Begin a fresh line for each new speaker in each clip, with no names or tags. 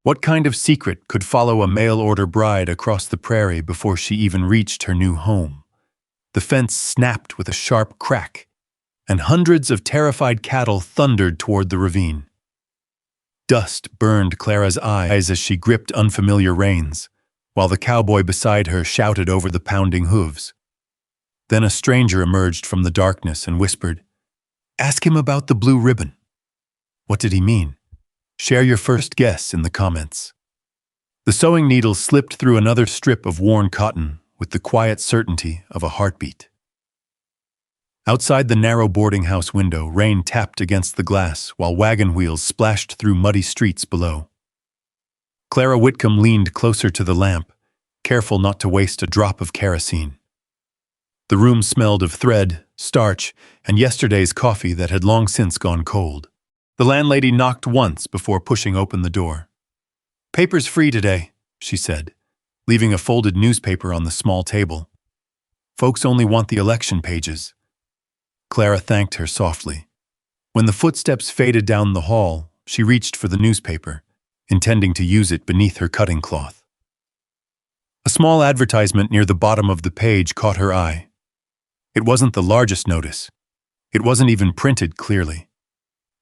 What kind of secret could follow a mail-order bride across the prairie before she even reached her new home? The fence snapped with a sharp crack, and hundreds of terrified cattle thundered toward the ravine. Dust burned Clara's eyes as she gripped unfamiliar reins, while the cowboy beside her shouted over the pounding hooves. Then a stranger emerged from the darkness and whispered, "Ask him about the blue ribbon." What did he mean? Share your first guess in the comments. The sewing needle slipped through another strip of worn cotton with the quiet certainty of a heartbeat. Outside the narrow boarding house window, rain tapped against the glass while wagon wheels splashed through muddy streets below. Clara Whitcomb leaned closer to the lamp, careful not to waste a drop of kerosene. The room smelled of thread, starch, and yesterday's coffee that had long since gone cold. The landlady knocked once before pushing open the door. "Paper's free today," she said, leaving a folded newspaper on the small table. "Folks only want the election pages." Clara thanked her softly. When the footsteps faded down the hall, she reached for the newspaper, intending to use it beneath her cutting cloth. A small advertisement near the bottom of the page caught her eye. It wasn't the largest notice. It wasn't even printed clearly.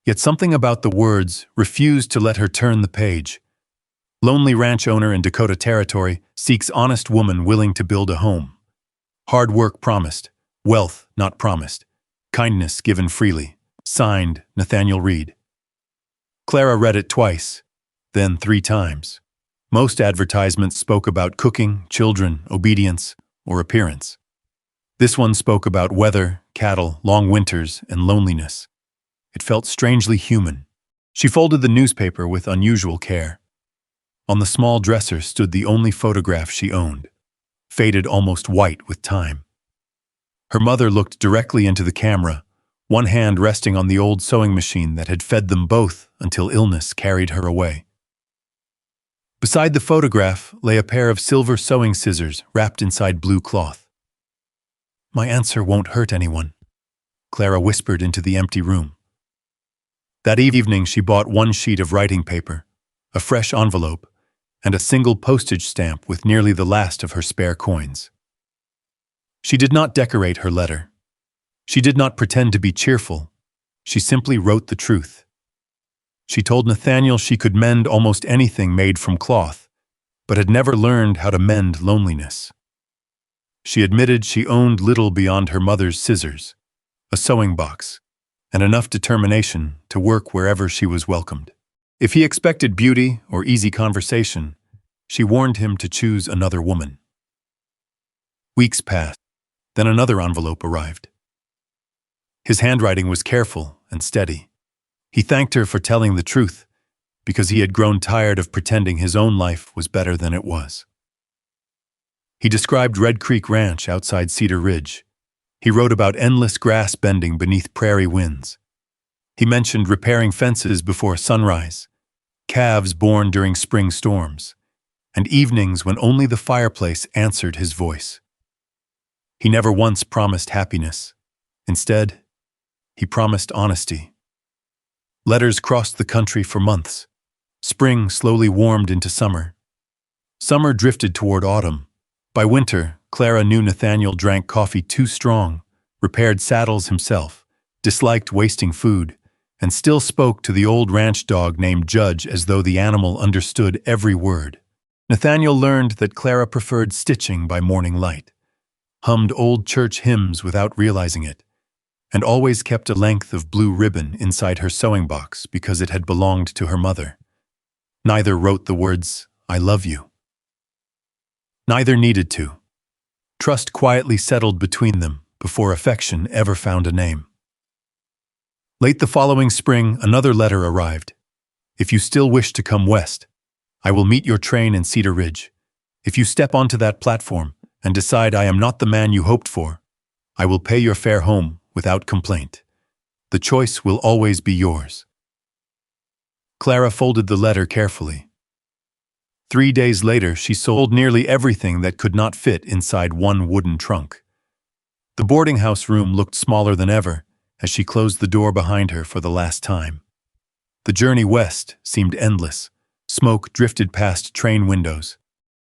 Yet something about the words refused to let her turn the page. Lonely ranch owner in Dakota Territory seeks honest woman willing to build a home. Hard work promised, wealth not promised, kindness given freely. Signed, Nathaniel Reed. Clara read it twice, then 3 times. Most advertisements spoke about cooking, children, obedience, or appearance. This one spoke about weather, cattle, long winters, and loneliness. It felt strangely human. She folded the newspaper with unusual care. On the small dresser stood the only photograph she owned, faded almost white with time. Her mother looked directly into the camera, one hand resting on the old sewing machine that had fed them both until illness carried her away. Beside the photograph lay a pair of silver sewing scissors wrapped inside blue cloth. "My answer won't hurt anyone," Clara whispered into the empty room. That evening she bought 1 sheet of writing paper, a fresh envelope, and a single postage stamp with nearly the last of her spare coins. She did not decorate her letter. She did not pretend to be cheerful. She simply wrote the truth. She told Nathaniel she could mend almost anything made from cloth, but had never learned how to mend loneliness. She admitted she owned little beyond her mother's scissors, a sewing box, and enough determination to work wherever she was welcomed. If he expected beauty or easy conversation, she warned him to choose another woman. Weeks passed, then another envelope arrived. His handwriting was careful and steady. He thanked her for telling the truth, because he had grown tired of pretending his own life was better than it was. He described Red Creek Ranch outside Cedar Ridge. He wrote about endless grass bending beneath prairie winds. He mentioned repairing fences before sunrise, calves born during spring storms, and evenings when only the fireplace answered his voice. He never once promised happiness. Instead, he promised honesty. Letters crossed the country for months. Spring slowly warmed into summer. Summer drifted toward autumn. By winter, Clara knew Nathaniel drank coffee too strong, repaired saddles himself, disliked wasting food, and still spoke to the old ranch dog named Judge as though the animal understood every word. Nathaniel learned that Clara preferred stitching by morning light, hummed old church hymns without realizing it, and always kept a length of blue ribbon inside her sewing box because it had belonged to her mother. Neither wrote the words, "I love you." Neither needed to. Trust quietly settled between them before affection ever found a name. Late the following spring, another letter arrived. "If you still wish to come west, I will meet your train in Cedar Ridge. If you step onto that platform and decide I am not the man you hoped for, I will pay your fare home without complaint. The choice will always be yours." Clara folded the letter carefully. 3 days later, she sold nearly everything that could not fit inside one wooden trunk. The boarding house room looked smaller than ever as she closed the door behind her for the last time. The journey west seemed endless, Smoke drifted past train windows.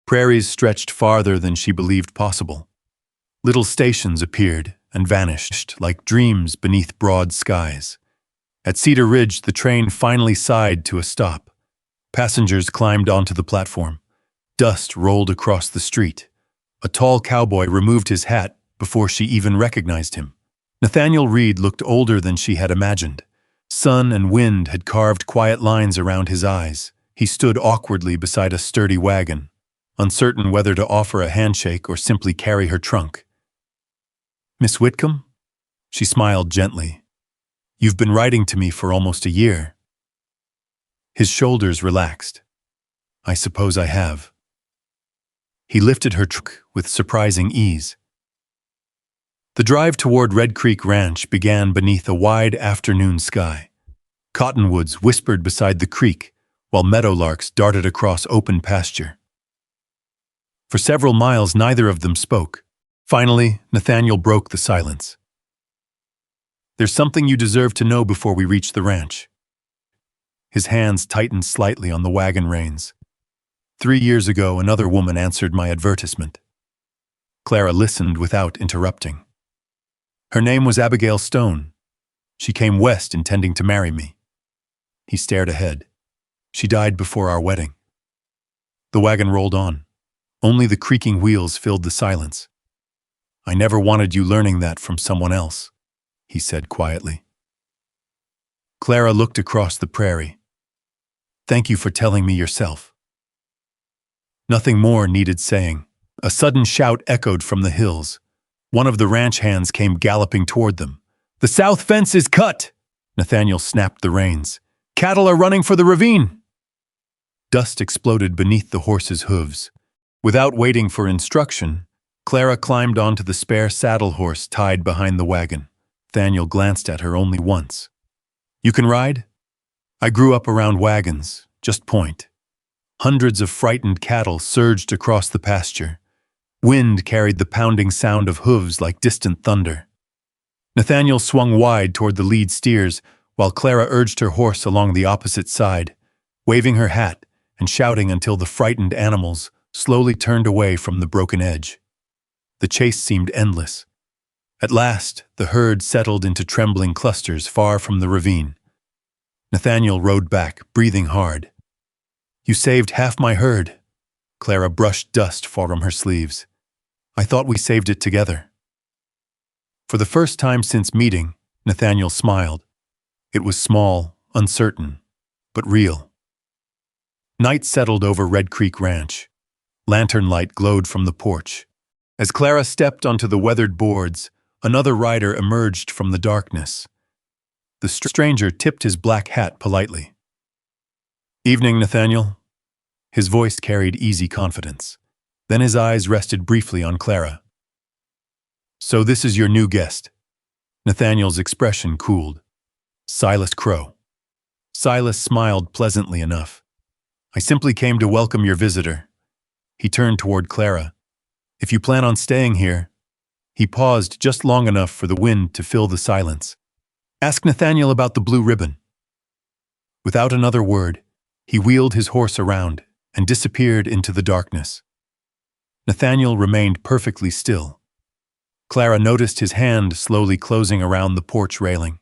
Prairies stretched farther than she believed possible. Little stations appeared and vanished like dreams beneath broad skies. At Cedar Ridge, the train finally sighed to a stop. Passengers climbed onto the platform. Dust rolled across the street. A tall cowboy removed his hat before she even recognized him. Nathaniel Reed looked older than she had imagined. Sun and wind had carved quiet lines around his eyes. He stood awkwardly beside a sturdy wagon, uncertain whether to offer a handshake or simply carry her trunk. "Miss Whitcomb?" She smiled gently. "You've been writing to me for almost a year." His shoulders relaxed. "I suppose I have." He lifted her trunk with surprising ease. The drive toward Red Creek Ranch began beneath a wide afternoon sky. Cottonwoods whispered beside the creek, while meadowlarks darted across open pasture. For several miles, neither of them spoke. Finally, Nathaniel broke the silence. "There's something you deserve to know before we reach the ranch." His hands tightened slightly on the wagon reins. 3 years ago, another woman answered my advertisement. Clara listened without interrupting. Her name was Abigail Stone. She came west intending to marry me. He stared ahead. She died before our wedding. The wagon rolled on. Only the creaking wheels filled the silence. "I never wanted you learning that from someone else," he said quietly. Clara looked across the prairie. "Thank you for telling me yourself." Nothing more needed saying. A sudden shout echoed from the hills. One of the ranch hands came galloping toward them. "The south fence is cut!" Nathaniel snapped the reins. "Cattle are running for the ravine!" Dust exploded beneath the horse's hooves. Without waiting for instruction, Clara climbed onto the spare saddle horse tied behind the wagon. Nathaniel glanced at her only once. "You can ride?" "I grew up around wagons. Just point." Hundreds of frightened cattle surged across the pasture. Wind carried the pounding sound of hooves like distant thunder. Nathaniel swung wide toward the lead steers, while Clara urged her horse along the opposite side, waving her hat and shouting until the frightened animals slowly turned away from the broken edge. The chase seemed endless. At last, the herd settled into trembling clusters far from the ravine. Nathaniel rode back, breathing hard. "You saved half my herd." Clara brushed dust from her sleeves. "I thought we saved it together." For the first time since meeting, Nathaniel smiled. It was small, uncertain, but real. Night settled over Red Creek Ranch. Lantern light glowed from the porch. As Clara stepped onto the weathered boards, another rider emerged from the darkness. The stranger tipped his black hat politely. "Evening, Nathaniel." His voice carried easy confidence. Then his eyes rested briefly on Clara. "So this is your new guest." Nathaniel's expression cooled. "Silas Crow." Silas smiled pleasantly enough. "I simply came to welcome your visitor." He turned toward Clara. "If you plan on staying here..." He paused just long enough for the wind to fill the silence. "Ask Nathaniel about the blue ribbon." Without another word, he wheeled his horse around and disappeared into the darkness. Nathaniel remained perfectly still. Clara noticed his hand slowly closing around the porch railing.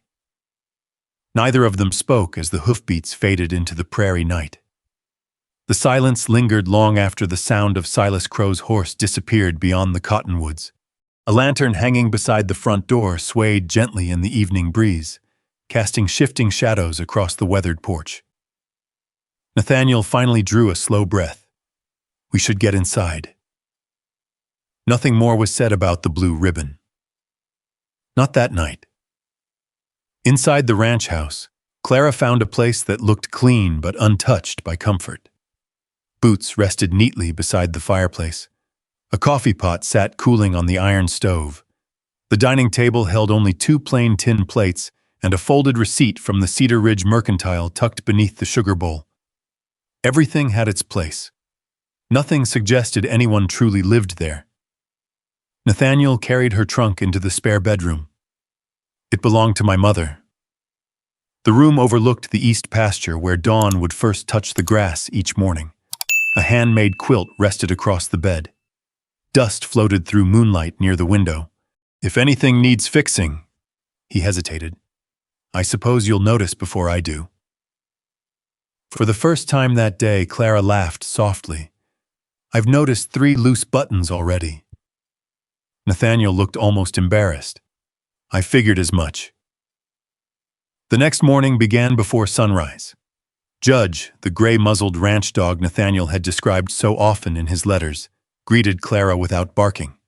Neither of them spoke as the hoofbeats faded into the prairie night. The silence lingered long after the sound of Silas Crow's horse disappeared beyond the cottonwoods. A lantern hanging beside the front door swayed gently in the evening breeze, casting shifting shadows across the weathered porch. Nathaniel finally drew a slow breath. "We should get inside." Nothing more was said about the blue ribbon. Not that night. Inside the ranch house, Clara found a place that looked clean but untouched by comfort. Boots rested neatly beside the fireplace. A coffee pot sat cooling on the iron stove. The dining table held only 2 plain tin plates and a folded receipt from the Cedar Ridge Mercantile tucked beneath the sugar bowl. Everything had its place. Nothing suggested anyone truly lived there. Nathaniel carried her trunk into the spare bedroom. "It belonged to my mother." The room overlooked the east pasture where dawn would first touch the grass each morning. A handmade quilt rested across the bed. Dust floated through moonlight near the window. "If anything needs fixing," he hesitated. "I suppose you'll notice before I do." For the first time that day, Clara laughed softly. "I've noticed 3 loose buttons already." Nathaniel looked almost embarrassed. "I figured as much." The next morning began before sunrise. Judge, the gray-muzzled ranch dog Nathaniel had described so often in his letters, greeted Clara without barking.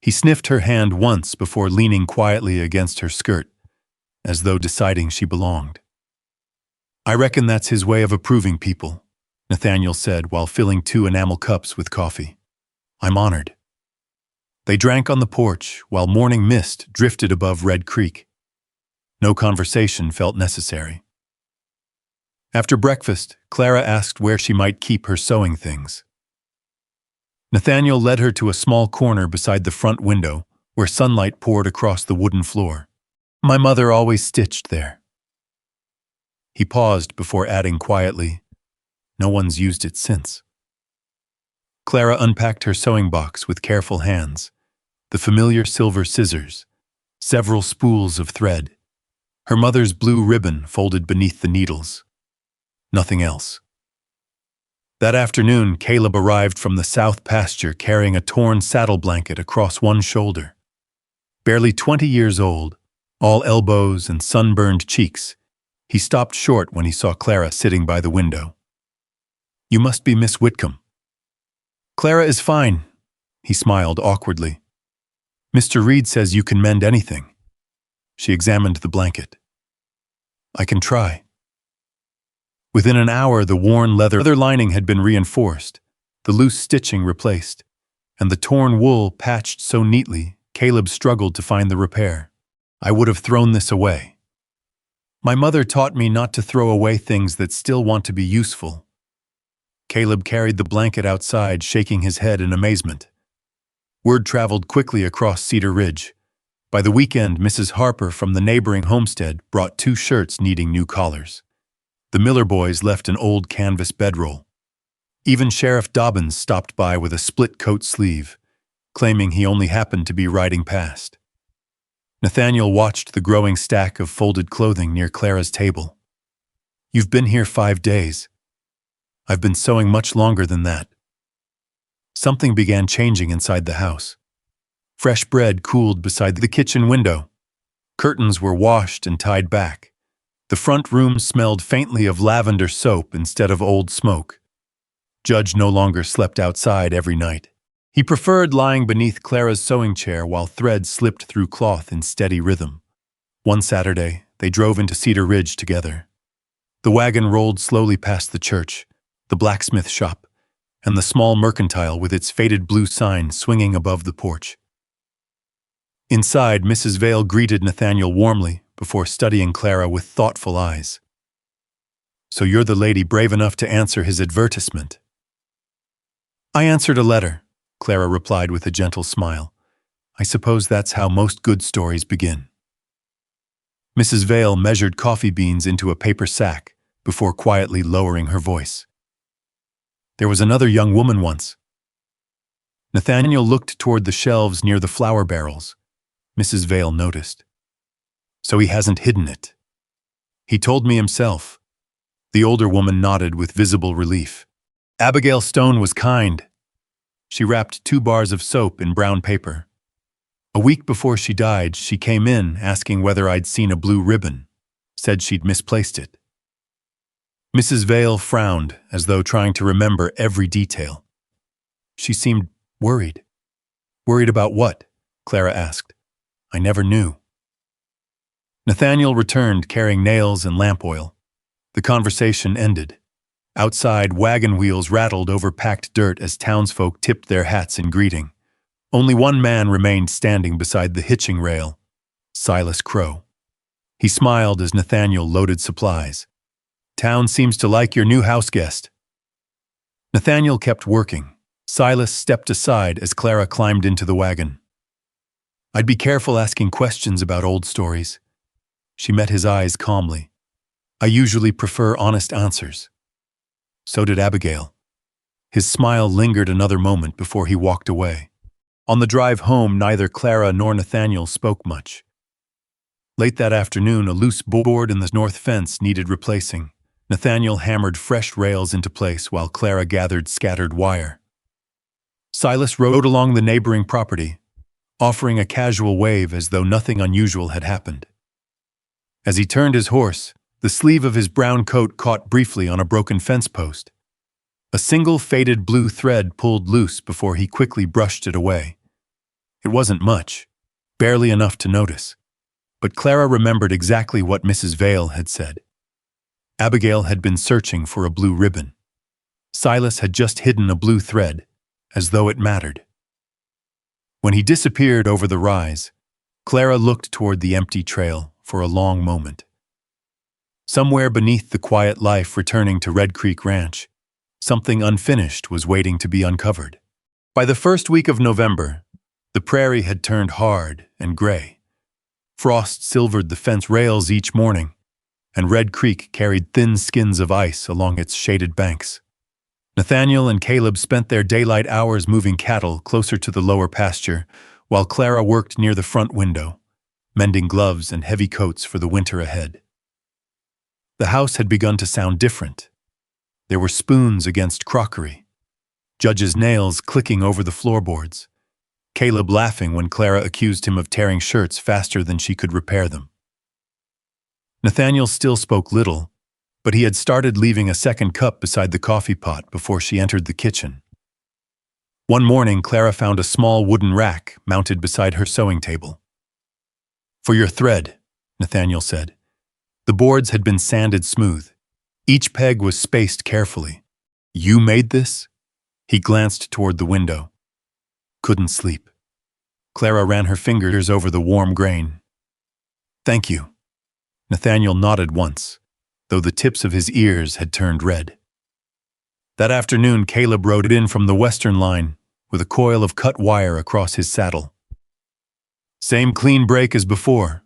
He sniffed her hand once before leaning quietly against her skirt, as though deciding she belonged. "I reckon that's his way of approving people," Nathaniel said while filling 2 enamel cups with coffee. "I'm honored." They drank on the porch while morning mist drifted above Red Creek. No conversation felt necessary. After breakfast, Clara asked where she might keep her sewing things. Nathaniel led her to a small corner beside the front window where sunlight poured across the wooden floor. "My mother always stitched there." He paused before adding quietly, "No one's used it since." Clara unpacked her sewing box with careful hands, the familiar silver scissors, several spools of thread, her mother's blue ribbon folded beneath the needles. Nothing else. That afternoon, Caleb arrived from the south pasture carrying a torn saddle blanket across one shoulder. Barely 20 years old, all elbows and sunburned cheeks, he stopped short when he saw Clara sitting by the window. "You must be Miss Whitcomb." "Clara is fine," he smiled awkwardly. "Mr. Reed says you can mend anything." She examined the blanket. "I can try." Within an hour, the worn leather lining had been reinforced, the loose stitching replaced, and the torn wool patched so neatly, Caleb struggled to find the repair. "I would have thrown this away. My mother taught me not to throw away things that still want to be useful." Caleb carried the blanket outside, shaking his head in amazement. Word traveled quickly across Cedar Ridge. By the weekend, Mrs. Harper from the neighboring homestead brought 2 shirts needing new collars. The Miller boys left an old canvas bedroll. Even Sheriff Dobbins stopped by with a split coat sleeve, claiming he only happened to be riding past. Nathaniel watched the growing stack of folded clothing near Clara's table. "You've been here 5 days. I've been sewing much longer than that." Something began changing inside the house. Fresh bread cooled beside the kitchen window. Curtains were washed and tied back. The front room smelled faintly of lavender soap instead of old smoke. Judge no longer slept outside every night. He preferred lying beneath Clara's sewing chair while thread slipped through cloth in steady rhythm. One Saturday, they drove into Cedar Ridge together. The wagon rolled slowly past the church, the blacksmith shop, and the small mercantile with its faded blue sign swinging above the porch. Inside, Mrs. Vale greeted Nathaniel warmly before studying Clara with thoughtful eyes. "So you're the lady brave enough to answer his advertisement." "I answered a letter," Clara replied with a gentle smile. "I suppose that's how most good stories begin." Mrs. Vale measured coffee beans into a paper sack before quietly lowering her voice. "There was another young woman once." Nathaniel looked toward the shelves near the flour barrels. Mrs. Vale noticed. "So he hasn't hidden it." "He told me himself." The older woman nodded with visible relief. "Abigail Stone was kind." She wrapped 2 bars of soap in brown paper. "A week before she died, she came in asking whether I'd seen a blue ribbon. Said she'd misplaced it." Mrs. Vale frowned as though trying to remember every detail. She seemed worried. "Worried about what?" Clara asked. "I never knew." Nathaniel returned carrying nails and lamp oil. The conversation ended. Outside, wagon wheels rattled over packed dirt as townsfolk tipped their hats in greeting. Only one man remained standing beside the hitching rail, Silas Crow. He smiled as Nathaniel loaded supplies. "Town seems to like your new house guest." Nathaniel kept working. Silas stepped aside as Clara climbed into the wagon. "I'd be careful asking questions about old stories." She met his eyes calmly. I usually prefer honest answers. So did Abigail. His smile lingered another moment before he walked away. On the drive home, neither Clara nor Nathaniel spoke much. Late that afternoon, a loose board in the north fence needed replacing. Nathaniel hammered fresh rails into place while Clara gathered scattered wire. Silas rode along the neighboring property, offering a casual wave as though nothing unusual had happened. As he turned his horse, the sleeve of his brown coat caught briefly on a broken fence post. A single faded blue thread pulled loose before he quickly brushed it away. It wasn't much, barely enough to notice. But Clara remembered exactly what Mrs. Vale had said. Abigail had been searching for a blue ribbon. Silas had just hidden a blue thread, as though it mattered. When he disappeared over the rise, Clara looked toward the empty trail for a long moment. Somewhere beneath the quiet life returning to Red Creek Ranch, something unfinished was waiting to be uncovered. By the first week of November, the prairie had turned hard and gray. Frost silvered the fence rails each morning, and Red Creek carried thin skins of ice along its shaded banks. Nathaniel and Caleb spent their daylight hours moving cattle closer to the lower pasture, while Clara worked near the front window, mending gloves and heavy coats for the winter ahead. The house had begun to sound different. There were spoons against crockery, Judge's nails clicking over the floorboards, Caleb laughing when Clara accused him of tearing shirts faster than she could repair them. Nathaniel still spoke little, but he had started leaving a second cup beside the coffee pot before she entered the kitchen. One morning, Clara found a small wooden rack mounted beside her sewing table. "For your thread," Nathaniel said. The boards had been sanded smooth. Each peg was spaced carefully. "You made this?" He glanced toward the window. Couldn't sleep. Clara ran her fingers over the warm grain. "Thank you." Nathaniel nodded once, though the tips of his ears had turned red. That afternoon, Caleb rode in from the western line with a coil of cut wire across his saddle. "Same clean break as before."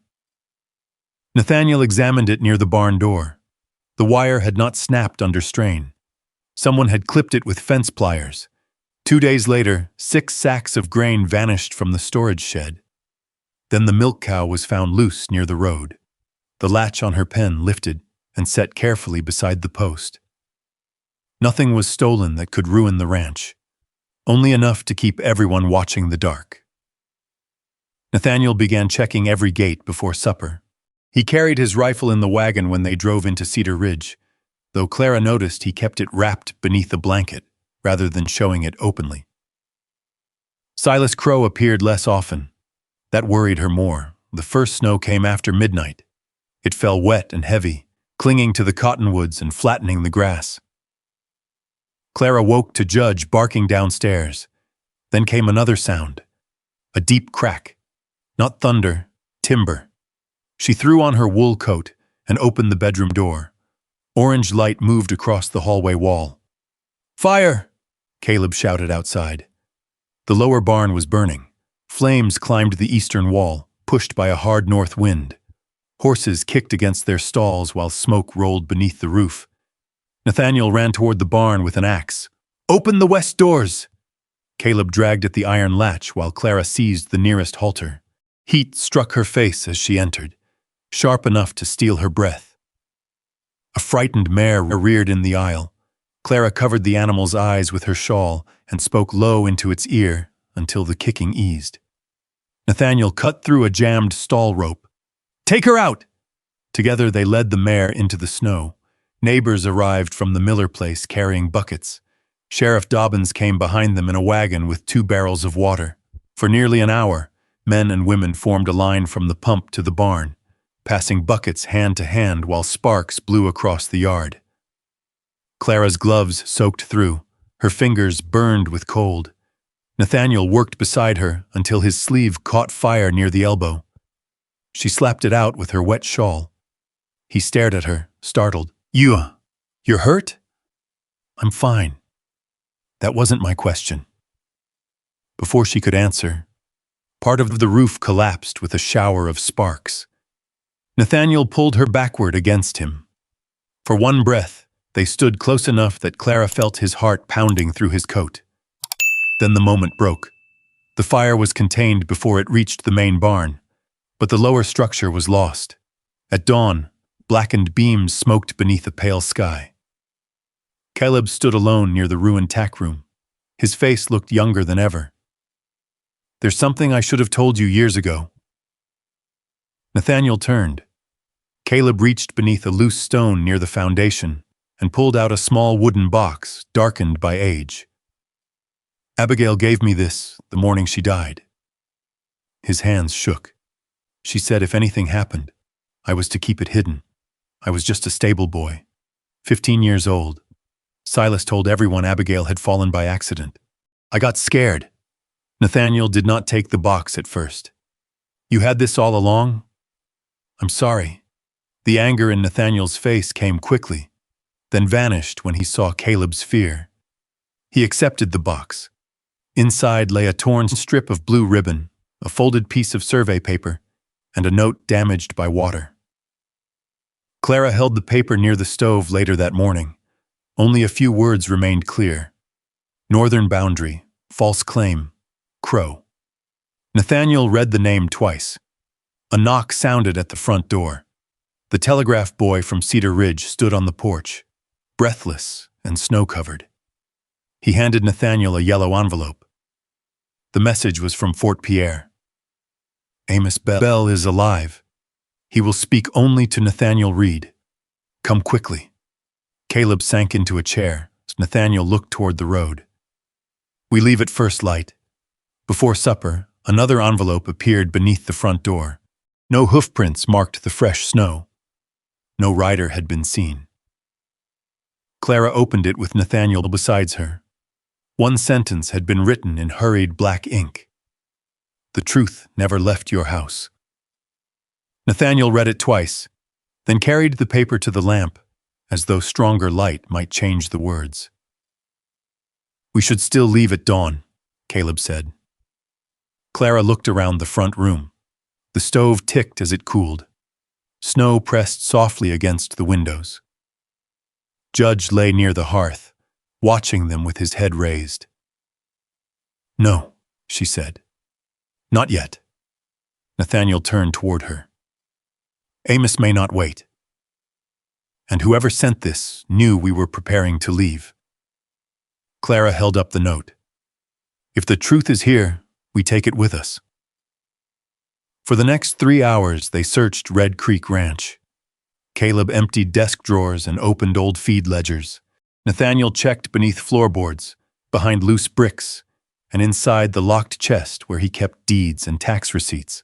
Nathaniel examined it near the barn door. The wire had not snapped under strain. Someone had clipped it with fence pliers. 2 days later, 6 sacks of grain vanished from the storage shed. Then the milk cow was found loose near the road. The latch on her pen lifted and set carefully beside the post. Nothing was stolen that could ruin the ranch, only enough to keep everyone watching the dark. Nathaniel began checking every gate before supper. He carried his rifle in the wagon when they drove into Cedar Ridge, though Clara noticed he kept it wrapped beneath a blanket rather than showing it openly. Silas Crow appeared less often. That worried her more. The first snow came after midnight. It fell wet and heavy, clinging to the cottonwoods and flattening the grass. Clara woke to Judge barking downstairs. Then came another sound, a deep crack. Not thunder, timber. She threw on her wool coat and opened the bedroom door. Orange light moved across the hallway wall. "Fire!" Caleb shouted outside. The lower barn was burning. Flames climbed the eastern wall, pushed by a hard north wind. Horses kicked against their stalls while smoke rolled beneath the roof. Nathaniel ran toward the barn with an axe. "Open the west doors!" Caleb dragged at the iron latch while Clara seized the nearest halter. Heat struck her face as she entered, sharp enough to steal her breath. A frightened mare reared in the aisle. Clara covered the animal's eyes with her shawl and spoke low into its ear until the kicking eased. Nathaniel cut through a jammed stall rope. "Take her out!" Together they led the mare into the snow. Neighbors arrived from the Miller place carrying buckets. Sheriff Dobbins came behind them in a wagon with 2 barrels of water. For nearly an hour, men and women formed a line from the pump to the barn, passing buckets hand to hand while sparks blew across the yard. Clara's gloves soaked through, her fingers burned with cold. Nathaniel worked beside her until his sleeve caught fire near the elbow. She slapped it out with her wet shawl. He stared at her, startled. You're hurt?" "I'm fine." That wasn't my question. Before she could answer, part of the roof collapsed with a shower of sparks. Nathaniel pulled her backward against him. For one breath, they stood close enough that Clara felt his heart pounding through his coat. Then the moment broke. The fire was contained before it reached the main barn, but the lower structure was lost. At dawn, blackened beams smoked beneath a pale sky. Caleb stood alone near the ruined tack room. His face looked younger than ever. "There's something I should have told you years ago." Nathaniel turned. Caleb reached beneath a loose stone near the foundation and pulled out a small wooden box, darkened by age. "Abigail gave me this the morning she died." His hands shook. "She said if anything happened, I was to keep it hidden. I was just a stable boy, 15 years old. Silas told everyone Abigail had fallen by accident. I got scared." Nathaniel did not take the box at first. "You had this all along?" "I'm sorry." The anger in Nathaniel's face came quickly, then vanished when he saw Caleb's fear. He accepted the box. Inside lay a torn strip of blue ribbon, a folded piece of survey paper, and a note damaged by water. Clara held the paper near the stove later that morning. Only a few words remained clear. Northern boundary, false claim, Crow. Nathaniel read the name twice. A knock sounded at the front door. The telegraph boy from Cedar Ridge stood on the porch, breathless and snow-covered. He handed Nathaniel a yellow envelope. The message was from Fort Pierre. "Amos Bell is alive. He will speak only to Nathaniel Reed. Come quickly." Caleb sank into a chair as Nathaniel looked toward the road. "We leave at first light." Before supper, another envelope appeared beneath the front door. No hoofprints marked the fresh snow. No rider had been seen. Clara opened it with Nathaniel beside her. One sentence had been written in hurried black ink. "The truth never left your house." Nathaniel read it twice, then carried the paper to the lamp, as though stronger light might change the words. "We should still leave at dawn," Caleb said. Clara looked around the front room. The stove ticked as it cooled. Snow pressed softly against the windows. Judge lay near the hearth, watching them with his head raised. "No," she said. "Not yet." Nathaniel turned toward her. "Amos may not wait. And whoever sent this knew we were preparing to leave." Clara held up the note. "If the truth is here, we take it with us." For the next 3 hours, they searched Red Creek Ranch. Caleb emptied desk drawers and opened old feed ledgers. Nathaniel checked beneath floorboards, behind loose bricks, and inside the locked chest where he kept deeds and tax receipts.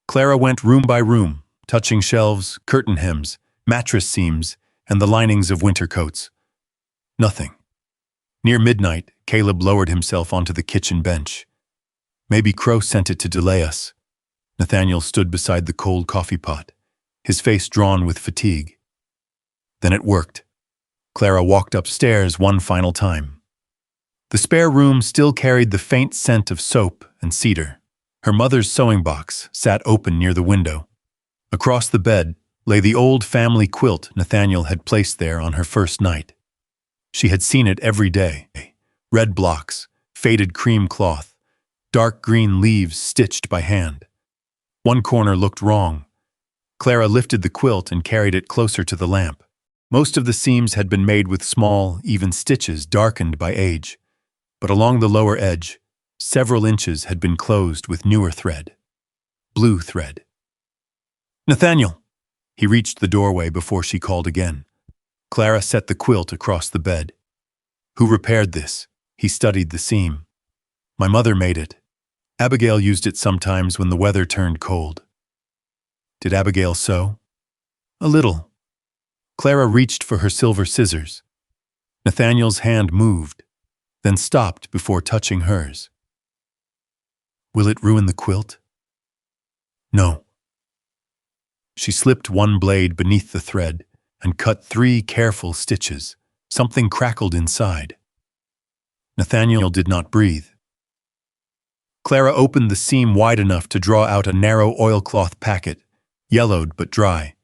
Clara went room by room, touching shelves, curtain hems, mattress seams, and the linings of winter coats. Nothing. Near midnight, Caleb lowered himself onto the kitchen bench. "Maybe Crow sent it to delay us." Nathaniel stood beside the cold coffee pot, his face drawn with fatigue. Then it worked. Clara walked upstairs one final time. The spare room still carried the faint scent of soap and cedar. Her mother's sewing box sat open near the window. Across the bed lay the old family quilt Nathaniel had placed there on her first night. She had seen it every day. Red blocks, faded cream cloth, dark green leaves stitched by hand. One corner looked wrong. Clara lifted the quilt and carried it closer to the lamp. Most of the seams had been made with small, even stitches darkened by age, but along the lower edge, several inches had been closed with newer thread. Blue thread. "Nathaniel!" He reached the doorway before she called again. Clara set the quilt across the bed. "Who repaired this?" He studied the seam. "My mother made it. Abigail used it sometimes when the weather turned cold." "Did Abigail sew?" "A little." Clara reached for her silver scissors. Nathaniel's hand moved, then stopped before touching hers. "Will it ruin the quilt?" "No." She slipped one blade beneath the thread and cut 3 careful stitches. Something crackled inside. Nathaniel did not breathe. Clara opened the seam wide enough to draw out a narrow oilcloth packet, yellowed but dry.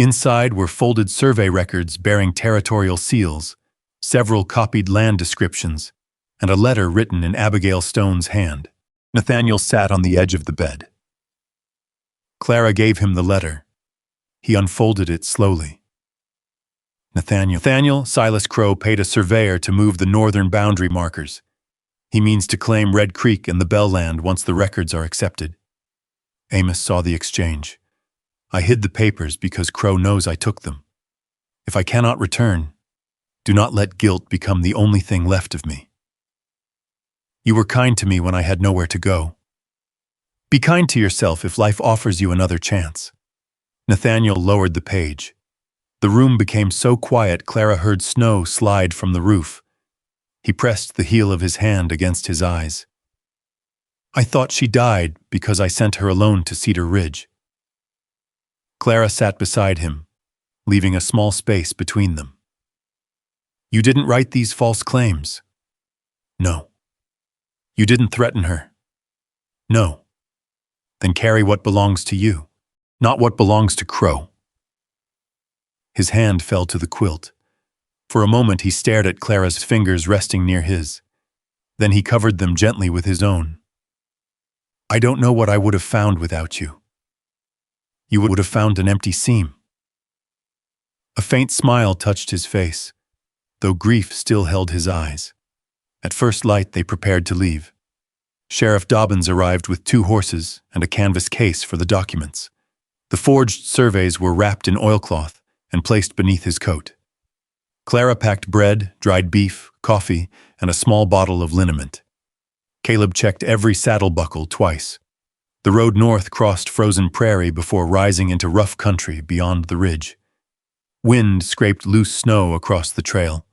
Inside were folded survey records bearing territorial seals, several copied land descriptions, and a letter written in Abigail Stone's hand. Nathaniel sat on the edge of the bed. Clara gave him the letter. He unfolded it slowly. Nathaniel, Silas Crow paid a surveyor to move the northern boundary markers. He means to claim Red Creek and the Bell Land once the records are accepted. Amos saw the exchange. I hid the papers because Crow knows I took them. If I cannot return, do not let guilt become the only thing left of me. You were kind to me when I had nowhere to go. Be kind to yourself if life offers you another chance. Nathaniel lowered the page. The room became so quiet Clara heard snow slide from the roof. He pressed the heel of his hand against his eyes. I thought she died because I sent her alone to Cedar Ridge. Clara sat beside him, leaving a small space between them. You didn't write these false claims? No. You didn't threaten her? No. Then carry what belongs to you, not what belongs to Crow. His hand fell to the quilt. For a moment he stared at Clara's fingers resting near his. Then he covered them gently with his own. I don't know what I would have found without you. You would have found an empty seam. A faint smile touched his face, though grief still held his eyes. At first light they prepared to leave. Sheriff Dobbins arrived with 2 horses and a canvas case for the documents. The forged surveys were wrapped in oilcloth and placed beneath his coat. Clara packed bread, dried beef, coffee, and a small bottle of liniment. Caleb checked every saddle buckle twice. The road north crossed frozen prairie before rising into rough country beyond the ridge. Wind scraped loose snow across the trail.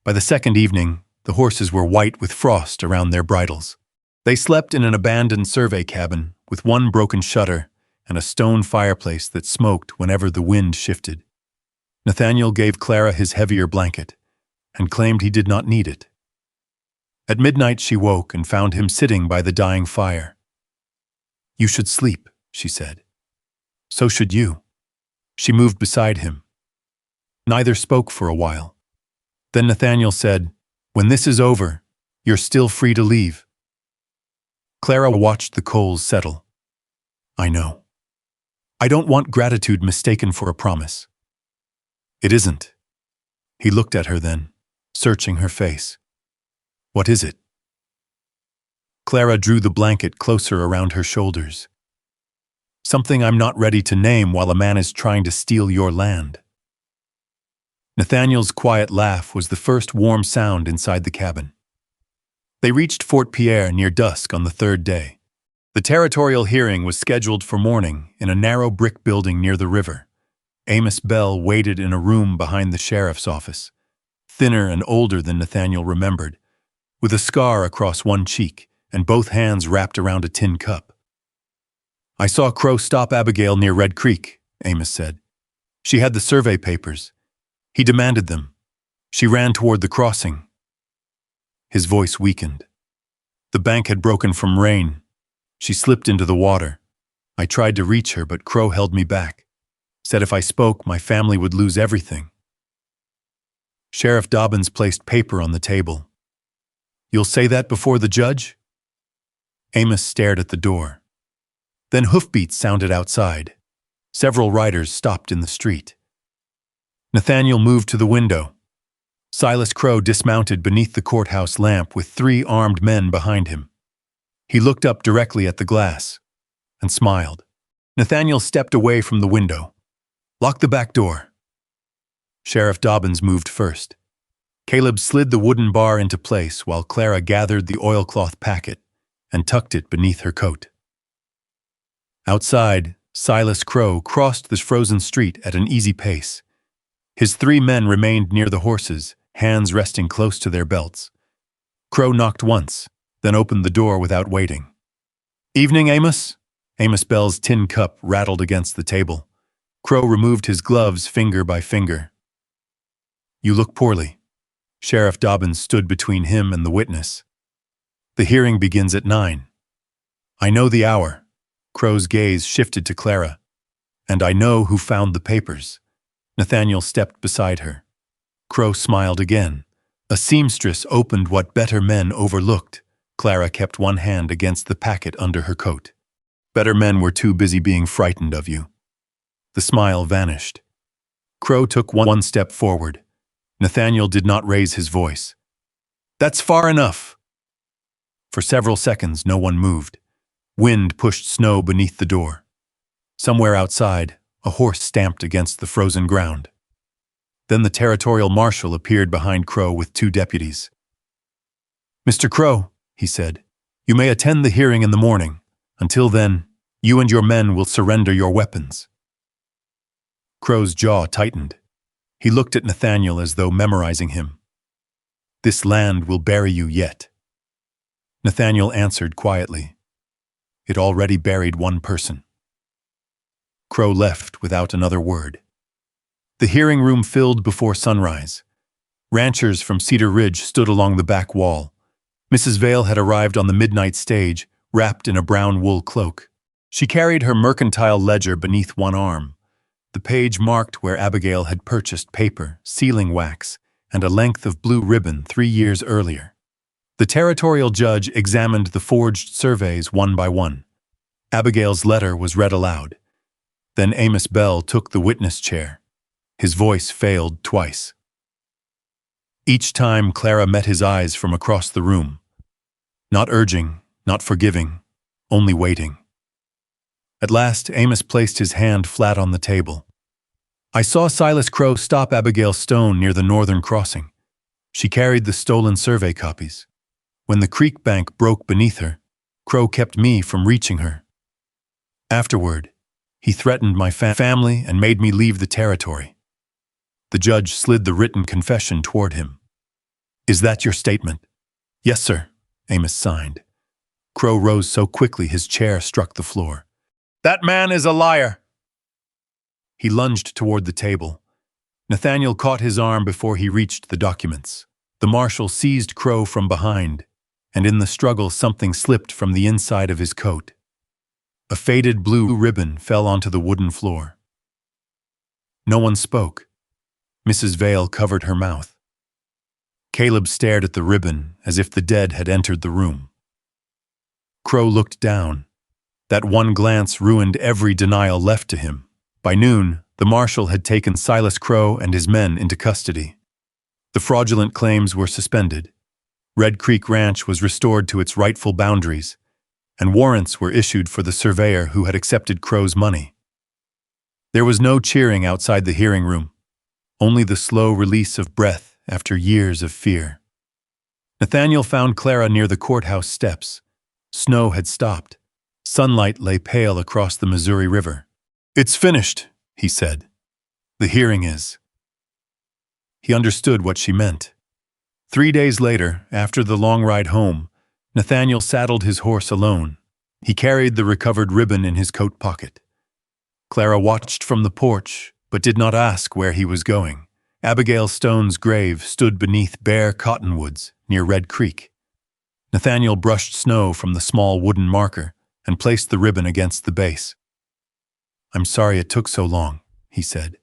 By the second evening, the horses were white with frost around their bridles. They slept in an abandoned survey cabin with one broken shutter and a stone fireplace that smoked whenever the wind shifted. Nathaniel gave Clara his heavier blanket and claimed he did not need it. At midnight she woke and found him sitting by the dying fire. You should sleep, she said. So should you. She moved beside him. Neither spoke for a while. Then Nathaniel said, When this is over, you're still free to leave. Clara watched the coals settle. I know. I don't want gratitude mistaken for a promise. It isn't. He looked at her then, searching her face. What is it? Clara drew the blanket closer around her shoulders. Something I'm not ready to name while a man is trying to steal your land. Nathaniel's quiet laugh was the first warm sound inside the cabin. They reached Fort Pierre near dusk on the 3rd day. The territorial hearing was scheduled for morning in a narrow brick building near the river. Amos Bell waited in a room behind the sheriff's office, thinner and older than Nathaniel remembered, with a scar across one cheek and both hands wrapped around a tin cup. I saw Crow stop Abigail near Red Creek, Amos said. She had the survey papers. He demanded them. She ran toward the crossing. His voice weakened. The bank had broken from rain. She slipped into the water. I tried to reach her, but Crow held me back. Said if I spoke, my family would lose everything. Sheriff Dobbins placed paper on the table. You'll say that before the judge? Amos stared at the door. Then hoofbeats sounded outside. Several riders stopped in the street. Nathaniel moved to the window. Silas Crow dismounted beneath the courthouse lamp with 3 armed men behind him. He looked up directly at the glass and smiled. Nathaniel stepped away from the window. Lock the back door. Sheriff Dobbins moved first. Caleb slid the wooden bar into place while Clara gathered the oilcloth packet and tucked it beneath her coat. Outside, Silas Crow crossed the frozen street at an easy pace. His 3 men remained near the horses, hands resting close to their belts. Crow knocked once, then opened the door without waiting. Evening, Amos? Amos Bell's tin cup rattled against the table. Crow removed his gloves finger by finger. You look poorly. Sheriff Dobbins stood between him and the witness. The hearing begins at 9. I know the hour. Crow's gaze shifted to Clara. And I know who found the papers. Nathaniel stepped beside her. Crow smiled again. A seamstress opened what better men overlooked. Clara kept one hand against the packet under her coat. Better men were too busy being frightened of you. The smile vanished. Crow took one step forward. Nathaniel did not raise his voice. That's far enough. For several seconds, no one moved. Wind pushed snow beneath the door. Somewhere outside, a horse stamped against the frozen ground. Then the territorial marshal appeared behind Crow with 2 deputies. Mr. Crow, he said, you may attend the hearing in the morning. Until then, you and your men will surrender your weapons. Crow's jaw tightened. He looked at Nathaniel as though memorizing him. This land will bury you yet. Nathaniel answered quietly. It already buried one person. Crow left without another word. The hearing room filled before sunrise. Ranchers from Cedar Ridge stood along the back wall. Mrs. Vale had arrived on the midnight stage, wrapped in a brown wool cloak. She carried her mercantile ledger beneath one arm. The page marked where Abigail had purchased paper, sealing wax, and a length of blue ribbon 3 years earlier. The territorial judge examined the forged surveys one by one. Abigail's letter was read aloud. Then Amos Bell took the witness chair. His voice failed twice. Each time Clara met his eyes from across the room. Not urging, not forgiving, only waiting. At last, Amos placed his hand flat on the table. I saw Silas Crow stop Abigail Stone near the northern crossing. She carried the stolen survey copies. When the creek bank broke beneath her, Crow kept me from reaching her. Afterward, he threatened my family and made me leave the territory. The judge slid the written confession toward him. Is that your statement? Yes, sir, Amos signed. Crow rose so quickly his chair struck the floor. That man is a liar! He lunged toward the table. Nathaniel caught his arm before he reached the documents. The marshal seized Crow from behind, and in the struggle something slipped from the inside of his coat. A faded blue ribbon fell onto the wooden floor. No one spoke. Mrs. Vale covered her mouth. Caleb stared at the ribbon as if the dead had entered the room. Crow looked down. That one glance ruined every denial left to him. By noon, the marshal had taken Silas Crow and his men into custody. The fraudulent claims were suspended. Red Creek Ranch was restored to its rightful boundaries, and warrants were issued for the surveyor who had accepted Crow's money. There was no cheering outside the hearing room, only the slow release of breath after years of fear. Nathaniel found Clara near the courthouse steps. Snow had stopped. Sunlight lay pale across the Missouri River. It's finished, he said. The hearing is. He understood what she meant. 3 days later, after the long ride home, Nathaniel saddled his horse alone. He carried the recovered ribbon in his coat pocket. Clara watched from the porch, but did not ask where he was going. Abigail Stone's grave stood beneath bare cottonwoods near Red Creek. Nathaniel brushed snow from the small wooden marker and placed the ribbon against the base. I'm sorry it took so long, he said.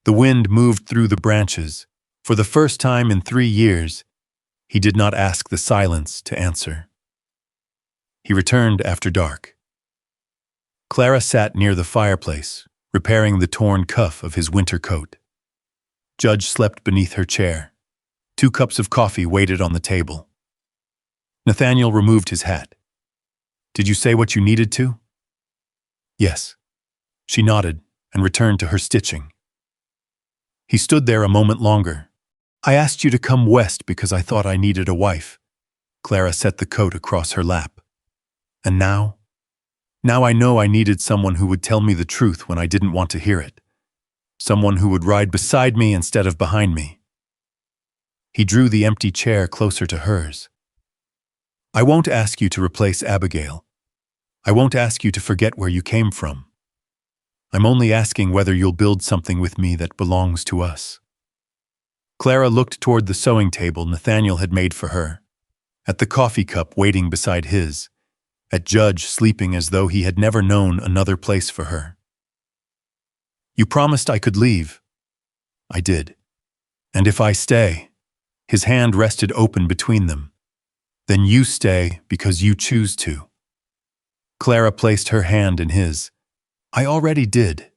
The wind moved through the branches. For the first time in 3 years, he did not ask the silence to answer. He returned after dark. Clara sat near the fireplace, repairing the torn cuff of his winter coat. Judge slept beneath her chair. 2 cups of coffee waited on the table. Nathaniel removed his hat. Did you say what you needed to? Yes. She nodded and returned to her stitching. He stood there a moment longer. I asked you to come west because I thought I needed a wife. Clara set the coat across her lap. And now? Now I know I needed someone who would tell me the truth when I didn't want to hear it. Someone who would ride beside me instead of behind me. He drew the empty chair closer to hers. I won't ask you to replace Abigail. I won't ask you to forget where you came from. I'm only asking whether you'll build something with me that belongs to us. Clara looked toward the sewing table Nathaniel had made for her, at the coffee cup waiting beside his, at Judge sleeping as though he had never known another place for her. You promised I could leave. I did. And if I stay, his hand rested open between them, then you stay because you choose to. Clara placed her hand in his. I already did.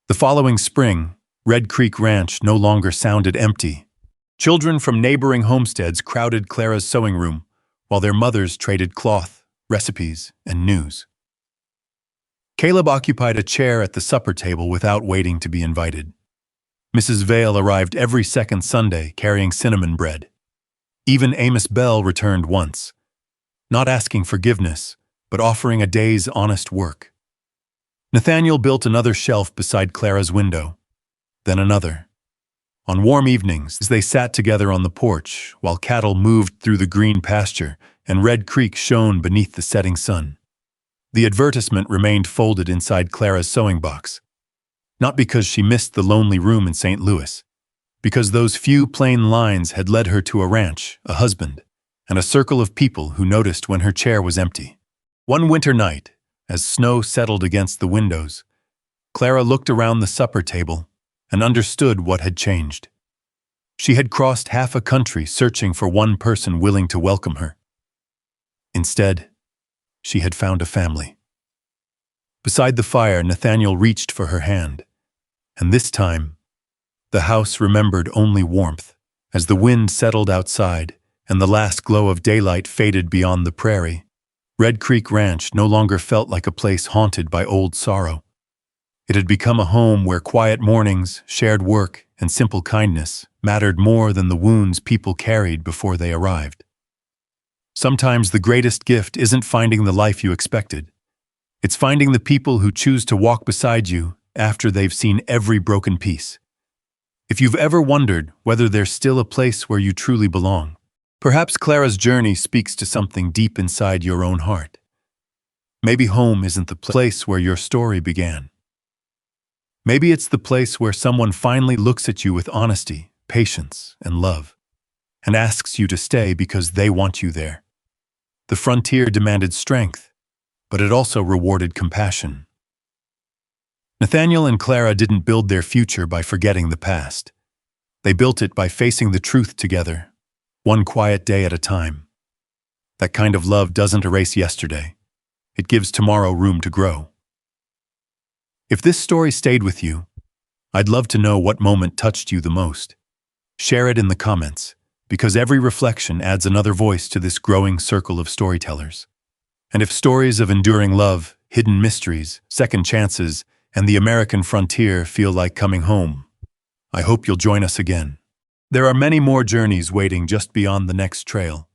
The following spring, Red Creek Ranch no longer sounded empty. Children from neighboring homesteads crowded Clara's sewing room, while their mothers traded cloth, recipes, and news. Caleb occupied a chair at the supper table without waiting to be invited. Mrs. Vale arrived every second Sunday carrying cinnamon bread. Even Amos Bell returned once, not asking forgiveness, but offering a day's honest work. Nathaniel built another shelf beside Clara's window, then another. On warm evenings, they sat together on the porch while cattle moved through the green pasture and Red Creek shone beneath the setting sun. The advertisement remained folded inside Clara's sewing box, not because she missed the lonely room in St. Louis, because those few plain lines had led her to a ranch, a husband, and a circle of people who noticed when her chair was empty. One winter night, as snow settled against the windows, Clara looked around the supper table and understood what had changed. She had crossed half a country searching for one person willing to welcome her. Instead, she had found a family. Beside the fire, Nathaniel reached for her hand, and this time, the house remembered only warmth. As the wind settled outside and the last glow of daylight faded beyond the prairie, Red Creek Ranch no longer felt like a place haunted by old sorrow. It had become a home where quiet mornings, shared work, and simple kindness mattered more than the wounds people carried before they arrived. Sometimes the greatest gift isn't finding the life you expected. It's finding the people who choose to walk beside you after they've seen every broken piece. If you've ever wondered whether there's still a place where you truly belong, perhaps Clara's journey speaks to something deep inside your own heart. Maybe home isn't the place where your story began. Maybe it's the place where someone finally looks at you with honesty, patience, and love, and asks you to stay because they want you there. The frontier demanded strength, but it also rewarded compassion. Nathaniel and Clara didn't build their future by forgetting the past. They built it by facing the truth together, one quiet day at a time. That kind of love doesn't erase yesterday. It gives tomorrow room to grow. If this story stayed with you, I'd love to know what moment touched you the most. Share it in the comments, because every reflection adds another voice to this growing circle of storytellers. And if stories of enduring love, hidden mysteries, second chances, and the American frontier feel like coming home, I hope you'll join us again. There are many more journeys waiting just beyond the next trail.